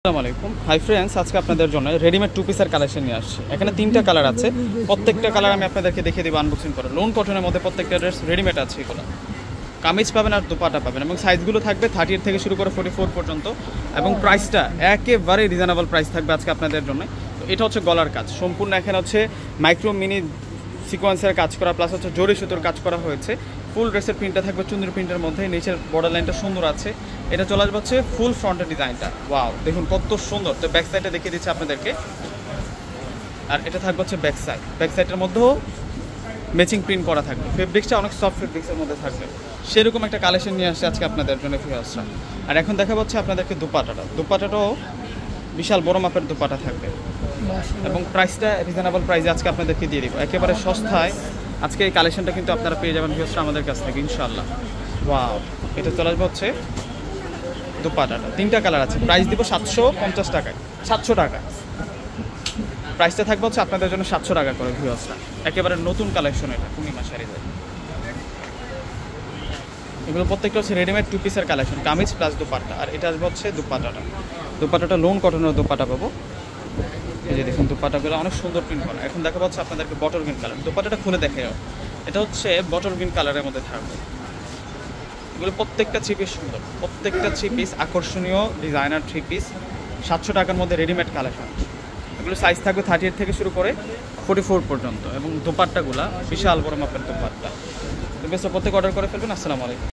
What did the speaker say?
আসসালামু আলাইকুম। Hi friends, আজকে আপনাদের জন্য রেডিমেড টু পিসের কালেকশন নিয়ে আসছি। এখানে 3টা কালার আছে, প্রত্যেকটা কালার আমি আপনাদেরকে দেখিয়ে দেবো আনবক্সিং করে। লোন কটনের মধ্যে প্রত্যেকটা ড্রেস রেডিমেড আছে, এগুলো কামিজ পাবেন আর দুপাটা পাবেন, এবং সাইজগুলো থাকবে 30 থেকে শুরু করে 44 পর্যন্ত, এবং প্রাইসটা একেবারে রিজনেবল প্রাইস থাকবে আজকে আপনাদের জন্য। তো এটা হচ্ছে গলার কাজ সম্পূর্ণ, এখানে হচ্ছে মাইক্রো মিনি সিকোয়েন্সের কাজ করা, প্লাস হচ্ছে জরি সুতোর কাজ করা হয়েছে। ফুল ড্রেসের প্রিন্টটা থাকবে চুন্দ্রি প্রিন্টের মধ্যে, নিচের বর্ডার লাইনটা সুন্দর আছে। এটা চলে আসবে হচ্ছে ফুল ফ্রন্টের ডিজাইনটা। ওয়াও, দেখুন কত সুন্দর। তো ব্যাক সাইডটা দেখিয়ে দিচ্ছি আপনাদেরকে, আর এটা থাকবে হচ্ছে ব্যাক সাইড। ব্যাক সাইডের মধ্যেও ম্যাচিং প্রিন্ট করা থাকবে, ফেব্রিক্সটা অনেক সফট ফেব্রিক্সের মধ্যে থাকবে। সেরকম একটা কালেকশন নিয়ে আসছে আজকে আপনাদের জন্য ভিউয়ার্সরা। আর এখন দেখা হচ্ছে আপনাদেরকে দুপাটাটাও বিশাল বড় মাপের দুপাটা থাকবে, এবং প্রাইসটা রিজনেবল প্রাইসে আজকে আপনাদেরকে দিয়ে দিব, একেবারে সস্তায়। আজকে এই কালেকশনটা কিন্তু আপনারা পেয়ে যাবেন ভিউয়ার্সরা আমাদের কাছ থেকে ইনশাআল্লাহ। ওয়াও, এটা চলে আসবে হচ্ছে দুপাটাটা। 3টা কালার আছে, প্রাইস দিব 750 টাকায়, 700 টাকা প্রাইসটা থাকবে হচ্ছে আপনাদের জন্য 700 টাকা করে ভিউয়ার্সরা। একেবারে নতুন কালেকশন এটা পূর্ণিমা শাড়িতে। এগুলো প্রত্যেকটা হচ্ছে রেডিমেড টু পিসের কালেকশন, কামিজ প্লাস দুপাট্টা। আর এটা আসবে হচ্ছে দুপাট্টাটা লোন কটনের দুপাট্টা পাবো। এই যে দেখুন দুপাট্টাগুলো অনেক সুন্দর প্রিন্ট করা। এখন দেখা পাচ্ছে আপনাদেরকে বটল গ্রিন কালার, দুপাট্টাটা খুলে দেখে যাও। এটা হচ্ছে বটল গ্রিন কালারের মধ্যে থাকবে। এগুলো প্রত্যেকটা থ্রি পিস সুন্দর, প্রত্যেকটা থ্রি পিস আকর্ষণীয় ডিজাইনার থ্রি পিস, 700 টাকার মধ্যে রেডিমেড কালেকশন। এগুলো সাইজ থাকবে 38 থেকে শুরু করে 44 পর্যন্ত, এবং দোপাট্টাগুলা বিশাল বড় মাপের দোপাট্টা। তো বেশ প্রত্যেক অর্ডার করে ফেলবেন। আসসালামু আলাইকুম।